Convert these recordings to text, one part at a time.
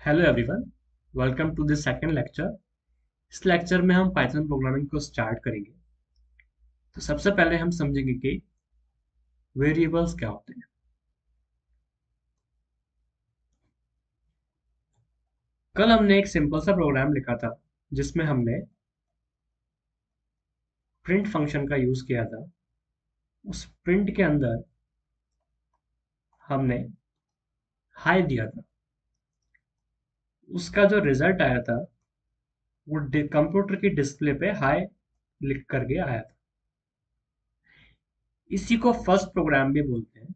Hello everyone, welcome to this second lecture. इस lecture में हम पाइथन प्रोग्रामिंग को स्टार्ट करेंगे। तो सबसे पहले हम समझेंगे कि वेरिएबल्स क्या होते हैं। कल हमने एक सिंपल सा प्रोग्राम लिखा था जिसमें हमने प्रिंट फंक्शन का यूज किया था। उस प्रिंट के अंदर हमने हाई दिया था। उसका जो रिजल्ट आया था वो कंप्यूटर की डिस्प्ले पे हाई लिख करके आया था। इसी को फर्स्ट प्रोग्राम भी बोलते हैं।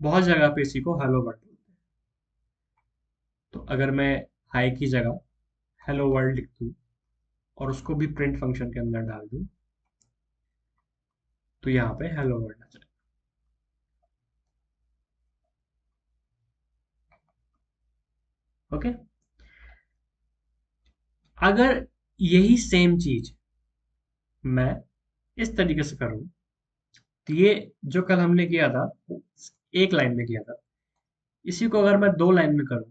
बहुत जगह पे इसी को हेलो वर्ल्ड बोलते हैं। तो अगर मैं हाई की जगह हेलो वर्ल्ड लिख दूं और उसको भी प्रिंट फंक्शन के अंदर डाल दूं तो यहाँ पे हेलो वर्ल्ड आ जाए। ओके, अगर यही सेम चीज मैं इस तरीके से करूं तो ये जो कल हमने किया था वो एक लाइन में किया था। इसी को अगर मैं दो लाइन में करूं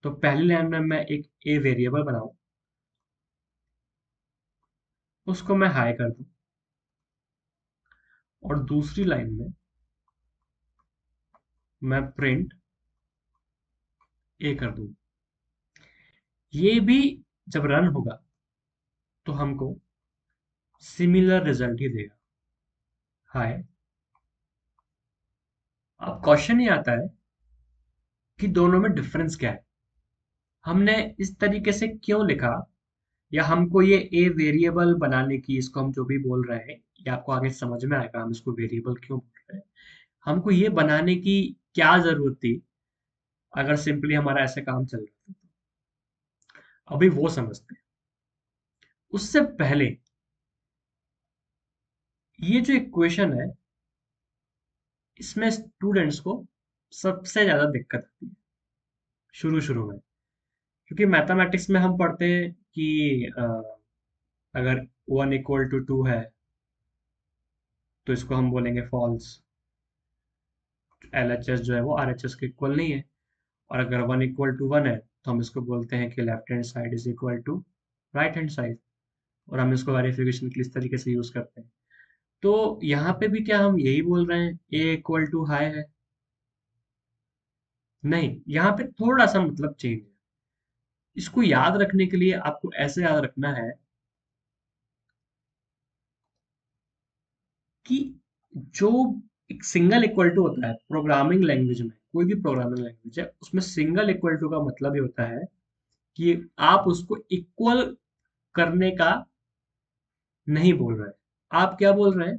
तो पहली लाइन में मैं एक ए वेरिएबल बनाऊं, उसको मैं हाई कर दूं और दूसरी लाइन में मैं प्रिंट ए कर दूं। ये भी जब रन होगा तो हमको सिमिलर रिजल्ट ही देगा, हाई। अब क्वेश्चन ये आता है कि दोनों में डिफरेंस क्या है, हमने इस तरीके से क्यों लिखा, या हमको ये ए वेरिएबल बनाने की, इसको हम जो भी बोल रहे हैं ये आपको आगे समझ में आएगा हम इसको वेरिएबल क्यों बोल रहे हैं। हमको ये बनाने की क्या जरूरत थी अगर सिंपली हमारा ऐसे काम चल रहा था। अभी वो समझते हैं। उससे पहले ये जो इक्वेशन है इसमें स्टूडेंट्स को सबसे ज्यादा दिक्कत आती है शुरू शुरू में। क्योंकि मैथमेटिक्स में हम पढ़ते हैं कि अगर 1 = 2 है तो इसको हम बोलेंगे फॉल्स। LHS जो है वो RHS के इक्वल नहीं है। और अगर 1 = 1 है तो हम इसको बोलते हैं कि left hand side is equal to right hand side. और हम इसको वेरिफिकेशन के लिए इस तरीके से यूज करते हैं। तो यहाँ पे भी क्या हम यही बोल रहे हैं A = हाई है? नहीं, यहाँ पे थोड़ा सा मतलब चेंज है। इसको याद रखने के लिए आपको ऐसे याद रखना है कि जो एक सिंगल इक्वल टू होता है प्रोग्रामिंग लैंग्वेज में, कोई भी प्रोग्रामिंग लैंग्वेज है उसमें सिंगल इक्वल टू का मतलब ये होता है कि आप उसको इक्वल करने का नहीं बोल रहे हैं। आप क्या बोल रहे हैं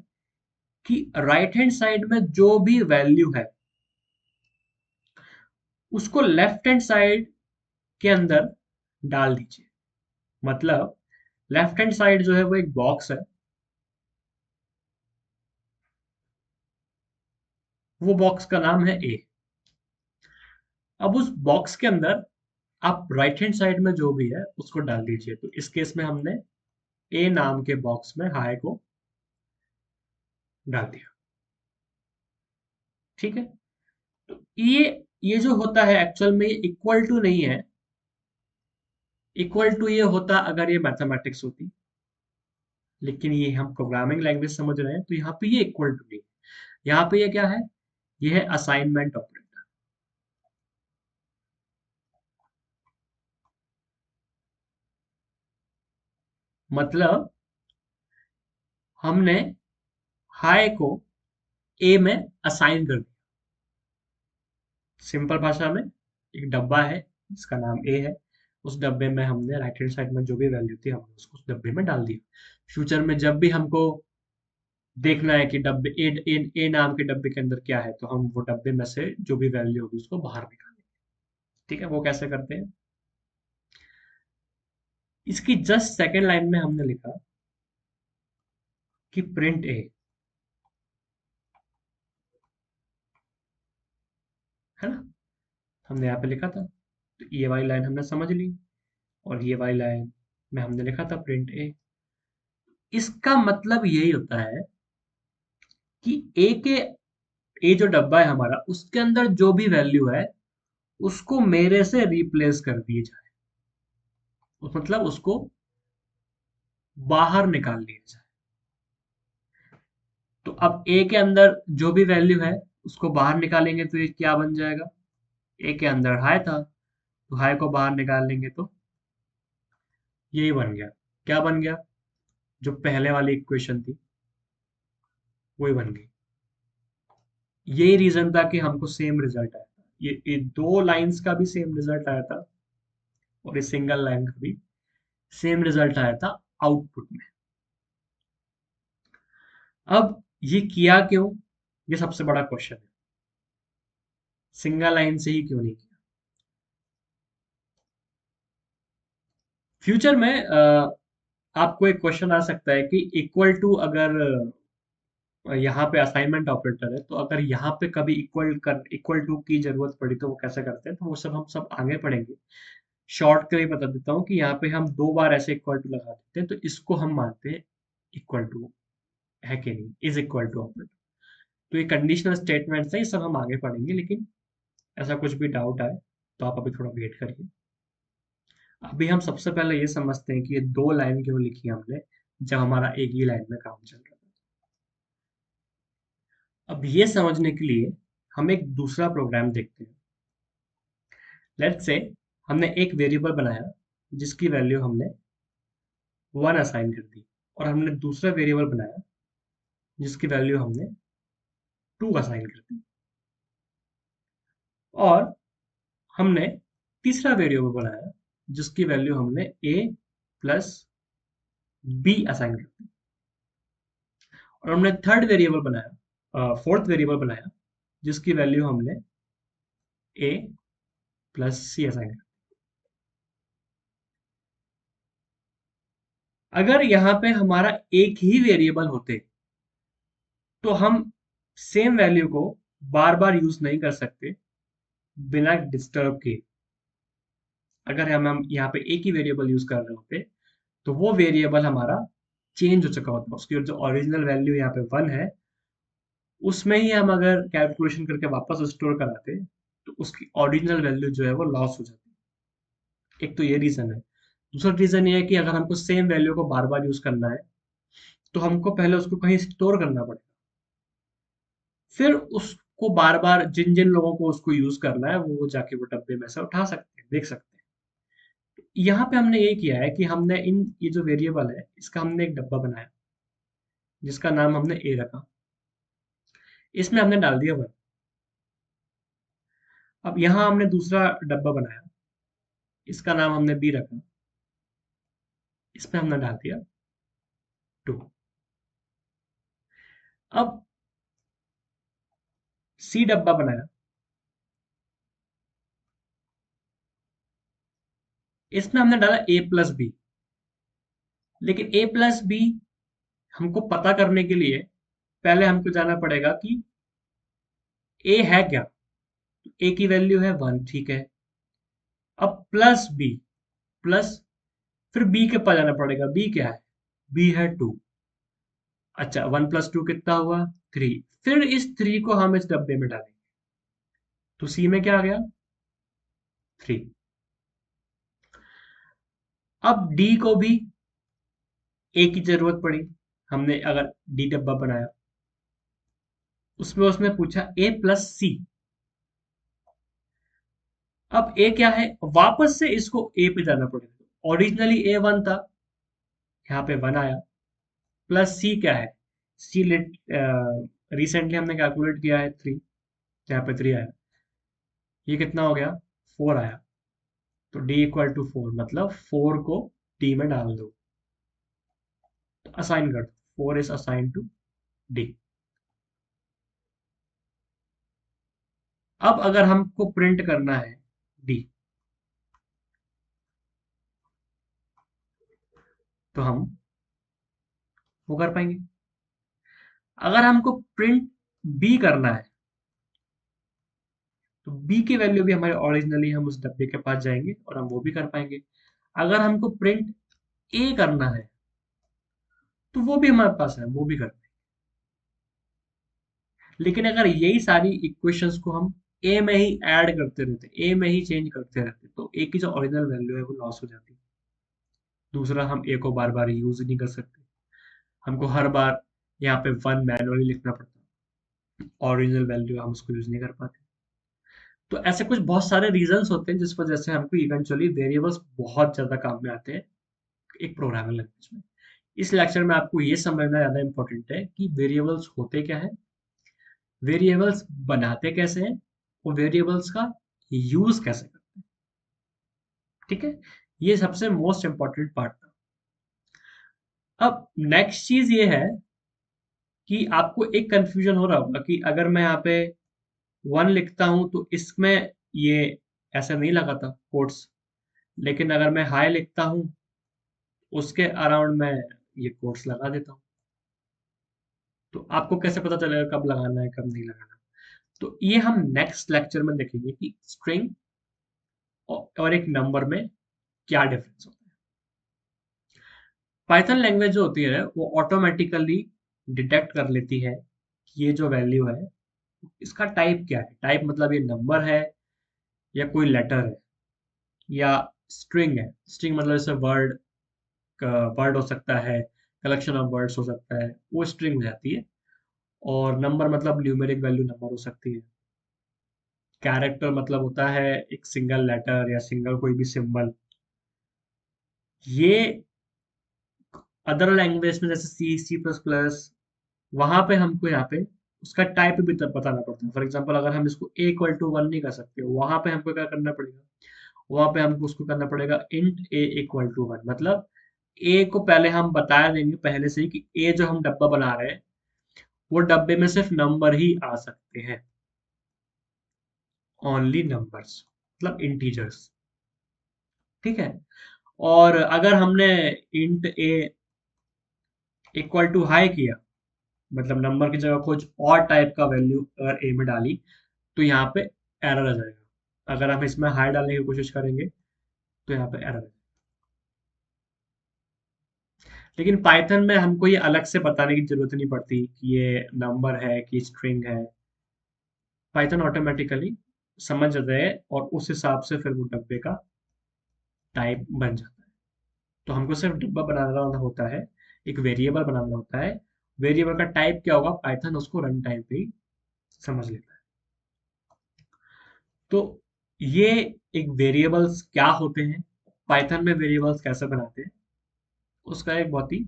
कि राइट हैंड साइड में जो भी वैल्यू है उसको लेफ्ट हैंड साइड के अंदर डाल दीजिए। मतलब लेफ्ट हैंड साइड जो है वो एक बॉक्स है, वो बॉक्स का नाम है ए। अब उस बॉक्स के अंदर आप राइट हैंड साइड में जो भी है उसको डाल दीजिए। तो इस केस में हमने ए नाम के बॉक्स में हाई को डाल दिया। ठीक है, तो ये जो होता है एक्चुअल में इक्वल टू नहीं है। इक्वल टू ये होता अगर ये मैथमेटिक्स होती, लेकिन ये हम प्रोग्रामिंग लैंग्वेज समझ रहे हैं तो यहाँ पे ये इक्वल टू नहीं है। यहाँ पे ये क्या है, ये है असाइनमेंट ऑपरेटर। मतलब हमने हाई को ए में असाइन कर दिया। सिंपल भाषा में एक डब्बा है जिसका नाम ए है। उस डब्बे में हमने राइट हैंड साइड में जो भी वैल्यू थी हमने उसको उस डब्बे में डाल दिया। फ्यूचर में जब भी हमको देखना है कि डब्बे ए, ए, ए नाम के डब्बे के अंदर क्या है तो हम वो डब्बे में से जो भी वैल्यू होगी उसको बाहर निकालेंगे। ठीक है, वो कैसे करते हैं, इसकी जस्ट सेकेंड लाइन में हमने लिखा कि प्रिंट ए, है ना। हमने यहाँ पे लिखा था तो ये वाली लाइन हमने समझ ली। और ये वाली लाइन में हमने लिखा था प्रिंट ए। इसका मतलब यही होता है कि ए के ये जो डब्बा है हमारा, उसके अंदर जो भी वैल्यू है उसको मेरे से रिप्लेस कर दिए जाए, मतलब उसको बाहर निकाल लिया जाए। तो अब ए के अंदर जो भी वैल्यू है उसको बाहर निकालेंगे तो ये क्या बन जाएगा? ए के अंदर हाई था, तो हाई को बाहर निकाल लेंगे तो यही बन गया। क्या बन गया? जो पहले वाली इक्वेशन थी वही बन गई। यही रीजन था कि हमको सेम रिजल्ट आया था, ये दो लाइंस का भी सेम रिजल्ट आया था और इस सिंगल लाइन का भी सेम रिजल्ट आया था आउटपुट में। अब ये किया क्यों? ये सबसे बड़ा क्वेश्चन है, सिंगल लाइन से ही क्यों नहीं किया? फ्यूचर में आपको एक क्वेश्चन आ सकता है कि इक्वल टू अगर यहाँ पे असाइनमेंट ऑपरेटर है, तो अगर यहाँ पे कभी इक्वल टू की जरूरत पड़ी तो वो कैसे करते हैं, तो वो सब हम सब आगे पढ़ेंगे। शॉर्ट के लिए बता देता हूँ कि यहाँ पे हम दो बार ऐसे इक्वल टू लगा देते हैं, तो इसको हम मानते हैं इक्वल टू है कि नहीं, इज इक्वल टू ऑपरेटर। तो ये कंडीशनल स्टेटमेंट्स है, ये सब हम आगे पढ़ेंगे, लेकिन ऐसा कुछ भी डाउट आए तो आप अभी थोड़ा वेट करिए। अभी हम सबसे पहले ये समझते हैं कि ये दो लाइन क्यों लिखी हमने जब हमारा एक ही लाइन में काम चल रहा था। अब ये समझने के लिए हम एक दूसरा प्रोग्राम देखते हैं। लेट्स से हमने एक वेरिएबल बनाया जिसकी वैल्यू हमने 1 असाइन कर दी, और हमने दूसरा वेरिएबल बनाया जिसकी वैल्यू हमने 2 असाइन कर दी, और हमने तीसरा वेरिएबल बनाया जिसकी वैल्यू हमने a प्लस बी असाइन कर दी, और हमने थर्ड वेरिएबल बनाया, फोर्थ वेरिएबल बनाया जिसकी वैल्यू हमने a प्लस सी असाइन कर। अगर यहाँ पे हमारा एक ही वेरिएबल होते तो हम सेम वैल्यू को बार बार यूज नहीं कर सकते बिना डिस्टर्ब के। अगर हम यहाँ पे एक ही वेरिएबल यूज कर रहे होते तो वो वेरिएबल हमारा चेंज हो चुका होता, उसकी जो ओरिजिनल वैल्यू यहाँ पे 1 है उसमें ही हम अगर कैलकुलेशन करके वापस स्टोर कराते तो उसकी ओरिजिनल वैल्यू जो है वो लॉस हो जाती। एक तो ये रीजन है। दूसरा रीजन ये है कि अगर हमको सेम वैल्यू को बार बार यूज करना है तो हमको पहले उसको कहीं स्टोर करना पड़ेगा, फिर उसको बार बार जिन जिन लोगों को उसको यूज करना है वो जाके वो डब्बे में से उठा सकते हैं, देख सकते हैं। यहाँ पे हमने ये किया है कि हमने ये जो वेरिएबल है इसका हमने एक डब्बा बनाया जिसका नाम हमने ए रखा, इसमें हमने डाल दिया 1। अब यहाँ हमने दूसरा डब्बा बनाया, इसका नाम हमने बी रखा, इसमें हमने डाल दिया 2। अब सी डब्बा बनाया, इसमें हमने डाला ए प्लस बी। लेकिन ए प्लस बी हमको पता करने के लिए पहले हमको जाना पड़ेगा कि ए है क्या। ए की वैल्यू है 1, ठीक है। अब प्लस बी, प्लस, फिर बी के पास जाना पड़ेगा, बी क्या है? बी है 2। अच्छा, 1 प्लस 2 कितना हुआ? 3। फिर इस 3 को हम इस डब्बे में डालेंगे, तो सी में क्या आ गया? 3। अब डी को भी ए की जरूरत पड़ी, हमने अगर डी डब्बा बनाया, उसमें उसमें पूछा ए प्लस सी। अब ए क्या है? वापस से इसको ए पे जाना पड़ेगा, ओरिजिनली ए 1 था, यहाँ पे 1 आया, प्लस सी क्या है? सी लिट रिसेंटली हमने कैलकुलेट किया है 3, यहाँ पे 3 आया, ये कितना हो गया? 4 आया। तो d इक्वल टू 4, मतलब 4 को d में डाल दो, तो असाइन कर दो, 4 इज असाइन टू d। अब अगर हमको प्रिंट करना है d, तो हम वो कर पाएंगे। अगर हमको प्रिंट b करना है तो b की वैल्यू भी हमारे ओरिजिनली, हम उस डब्बे के पास जाएंगे और हम वो भी कर पाएंगे। अगर हमको प्रिंट a करना है तो वो भी हमारे पास है, वो भी कर पाएंगे। लेकिन अगर यही सारी इक्वेशंस को हम ए में ही ऐड करते रहते, ए में ही चेंज करते रहते, तो ए की जो ओरिजिनल वैल्यू है वो लॉस हो जाती है। दूसरा, हम ए को बार बार यूज नहीं कर सकते, हमको हर बार यहाँ पे वन मैनुअली लिखना पड़ता, ओरिजिनल वैल्यू हम उसको यूज नहीं कर पाते। तो ऐसे कुछ बहुत सारे रीजंस होते हैं जिस वजह से हमको इवेंचुअली वेरिएबल्स बहुत ज्यादा काम में आते हैं एक प्रोग्रामिंग लैंग्वेज में। इस लेक्चर में आपको ये समझना ज्यादा इंपॉर्टेंट है कि वेरिएबल्स होते क्या है, वेरिएबल्स बनाते कैसे हैं, और वेरिएबल्स का यूज कैसे करते हैं। ठीक है, ये सबसे मोस्ट इंपॉर्टेंट पार्ट था। अब नेक्स्ट चीज ये है कि आपको एक कंफ्यूजन हो रहा होगा कि अगर मैं यहाँ पे वन लिखता हूं तो इसमें ये ऐसा नहीं लगा था कोट्स, लेकिन अगर मैं हाई लिखता हूं उसके अराउंड मैं ये कोट्स लगा देता हूँ। तो आपको कैसे पता चलेगा कब लगाना है कब नहीं लगाना? तो ये हम नेक्स्ट लेक्चर में देखेंगे कि स्ट्रिंग और एक नंबर में क्या डिफरेंस होता है। पाइथन लैंग्वेज जो होती है वो ऑटोमेटिकली डिटेक्ट कर लेती है कि ये जो वैल्यू है इसका टाइप क्या है। टाइप मतलब ये नंबर है या कोई लेटर है या स्ट्रिंग है। स्ट्रिंग मतलब जैसे वर्ड, वर्ड हो सकता है, कलेक्शन ऑफ वर्ड्स हो सकता है, वो स्ट्रिंग हो जाती है। और नंबर मतलब न्यूमेरिक वैल्यू नंबर हो सकती है। कैरेक्टर मतलब होता है एक सिंगल लेटर या सिंगल कोई भी सिंबल। ये अदर लैंग्वेज में जैसे सी, सी प्लस प्लस, वहां पे हमको यहाँ पे उसका टाइप भी तब बताना पड़ता है। फॉर एग्जाम्पल अगर हम इसको ए इक्वल टू वन नहीं कर सकते, वहां पे हमको क्या करना पड़ेगा, वहां पे हमको उसको करना पड़ेगा int A equal to one. मतलब ए को पहले हम बता देंगे पहले से ही कि ए जो हम डब्बा बना रहे हैं वो डब्बे में सिर्फ नंबर ही आ सकते हैं, ओनली नंबर्स, मतलब इंटीजर्स। ठीक है। और अगर हमने int A equal to hi किया, मतलब नंबर की जगह कुछ और टाइप का वैल्यू अगर ए में डाली, तो यहाँ पे एरर आ जाएगा। अगर हम इसमें हाई डालने की कोशिश करेंगे तो यहाँ पे एरर आ जाएगा। लेकिन पाइथन में हमको ये अलग से बताने की जरूरत नहीं पड़ती कि ये नंबर है कि स्ट्रिंग है। पाइथन ऑटोमेटिकली समझ जाता है और उस हिसाब से फिर वो डब्बे का टाइप बन जाता है। तो हमको सिर्फ डब्बा बनाना होता है, एक वेरिएबल बनाना होता है। वेरिएबल का टाइप क्या होगा पाइथन उसको रन टाइम पे ही समझ लेता है। तो ये एक वेरिएबल्स क्या होते हैं, पाइथन में वेरिएबल्स कैसे बनाते हैं, उसका एक बहुत ही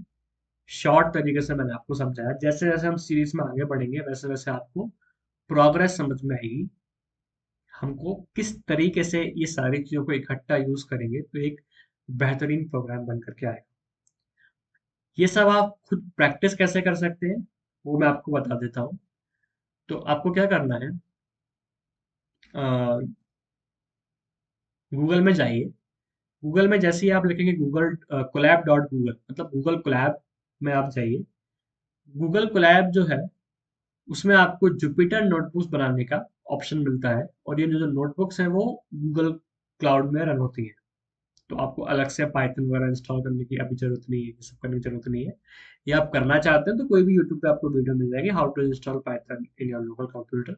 शॉर्ट तरीके से मैंने आपको समझाया। जैसे जैसे हम सीरीज में आगे बढ़ेंगे वैसे वैसे आपको प्रोग्रेस समझ में आएगी, हमको किस तरीके से ये सारी चीजों को इकट्ठा यूज करेंगे तो एक बेहतरीन प्रोग्राम बन करके आएगा। ये सब आप खुद प्रैक्टिस कैसे कर सकते हैं वो मैं आपको बता देता हूँ। तो आपको क्या करना है, गूगल में जाइए। गूगल में जैसे ही आप लिखेंगे गूगल कोलैब डॉट गूगल, मतलब गूगल कोलैब में आप जाइए। गूगल कोलैब जो है उसमें आपको जुपिटर नोटबुक्स बनाने का ऑप्शन मिलता है, और ये जो नोटबुक्स हैं वो गूगल क्लाउड में रन होती हैं। तो आपको अलग से पाइथन वगैरह इंस्टॉल करने की अभी जरूरत नहीं है, ये सब करने की जरूरत नहीं है। ये आप करना चाहते हैं तो कोई भी यूट्यूब पे आपको वीडियो मिल जाएगी how to install Python in your local computer.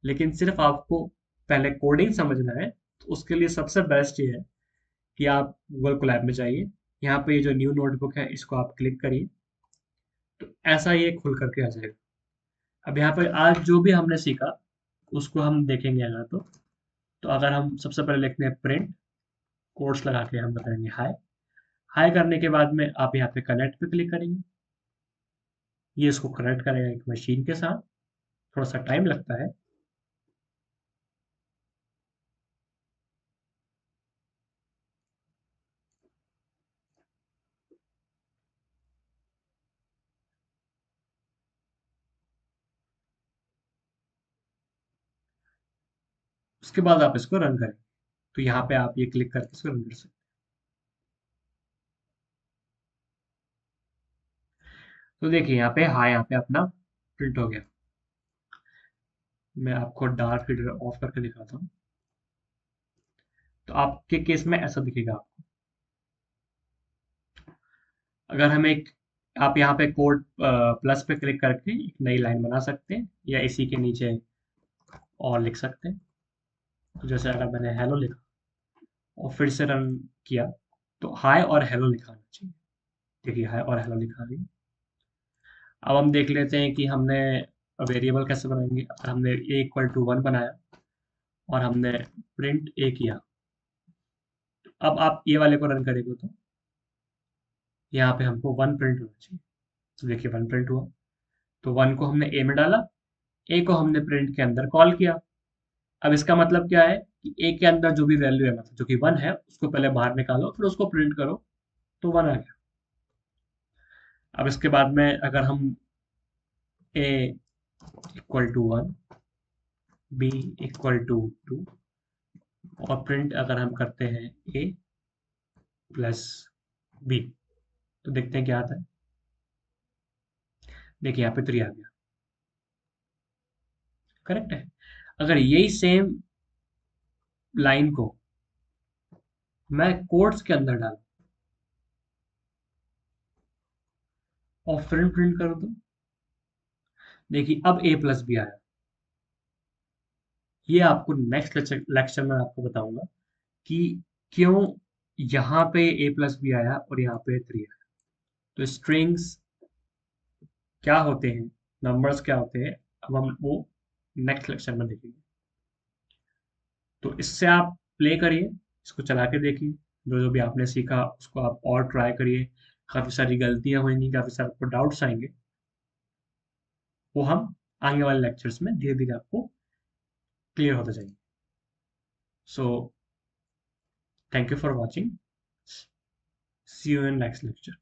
लेकिन सिर्फ आपको पहले कोडिंग समझना है, तो उसके लिए सबसे बेस्ट ये है कि आप गूगल कोलैब में जाइए। यहाँ पे ये जो न्यू नोटबुक है इसको आप क्लिक करिए, तो ऐसा ये खुल करके आ जाएगा। अब यहाँ पर आज जो भी हमने सीखा उसको हम देखेंगे अगर तो अगर हम सबसे पहले लिखते हैं प्रिंट कोट्स लगा के हम बताएंगे हाई। हाई करने के बाद में आप यहाँ पे कनेक्ट पे क्लिक करेंगे, ये इसको कनेक्ट करेगा एक मशीन के साथ। थोड़ा सा टाइम लगता है। उसके बाद आप इसको रन करें, तो यहाँ पे आप ये क्लिक करके इसको रन कर सकते हैं। तो देखिए यहाँ पे हाई, यहाँ पे अपना प्रिंट हो गया। मैं आपको डार्क रीडर ऑफ करके दिखाता हूँ। तो आपके केस में ऐसा दिखेगा आपको। अगर हम एक आप यहाँ पे कोड प्लस पे क्लिक करके एक नई लाइन बना सकते हैं या इसी के नीचे और लिख सकते हैं। तो जैसे अगर मैंने हेलो लिखा और फिर से रन किया तो हाय और हेलो लिखा आना चाहिए। देखिए हाय और हेलो लिखा आ गया। अब हम देख लेते हैं कि हमने वेरिएबल कैसे बनाएंगे। अगर हमने a इक्वल टू 1 बनाया और हमने प्रिंट a किया, अब आप ये वाले को रन करेंगे तो यहाँ पे हमको 1 प्रिंट होना चाहिए। तो देखिए 1 प्रिंट हुआ। तो 1 को हमने a में डाला, a को हमने प्रिंट के अंदर कॉल किया। अब इसका मतलब क्या है कि a के अंदर जो भी वैल्यू है, मतलब जो कि 1 है, उसको पहले बाहर निकालो फिर उसको प्रिंट करो, तो 1 आ गया। अब इसके बाद में अगर हम a equal to 1, b equal to 2 और प्रिंट अगर हम करते हैं a प्लस b, तो देखते हैं क्या आता है। देखिए यहाँ पे 3 आ गया। करेक्ट है। अगर यही सेम लाइन को मैं कोट्स के अंदर डालूं और प्रिंट प्रिंट करूं तो देखिए अब a प्लस बी आया। ये आपको नेक्स्ट लेक्चर में आपको बताऊंगा कि क्यों यहाँ पे a प्लस बी आया और यहाँ पे 3 आया। तो स्ट्रिंग्स क्या होते हैं, नंबर्स क्या होते हैं, अब हम वो नेक्स्ट लेक्चर में देखेंगे। तो इससे आप प्ले करिए, इसको चला के देखिए, जो जो भी आपने सीखा उसको आप और ट्राई करिए। काफ़ी सारी गलतियां होंगी, काफ़ी सारे आपको डाउट्स आएंगे, वो हम आगे वाले लेक्चर्स में धीरे धीरे आपको क्लियर होते जाएंगे। So thank you for watching, see you in next lecture.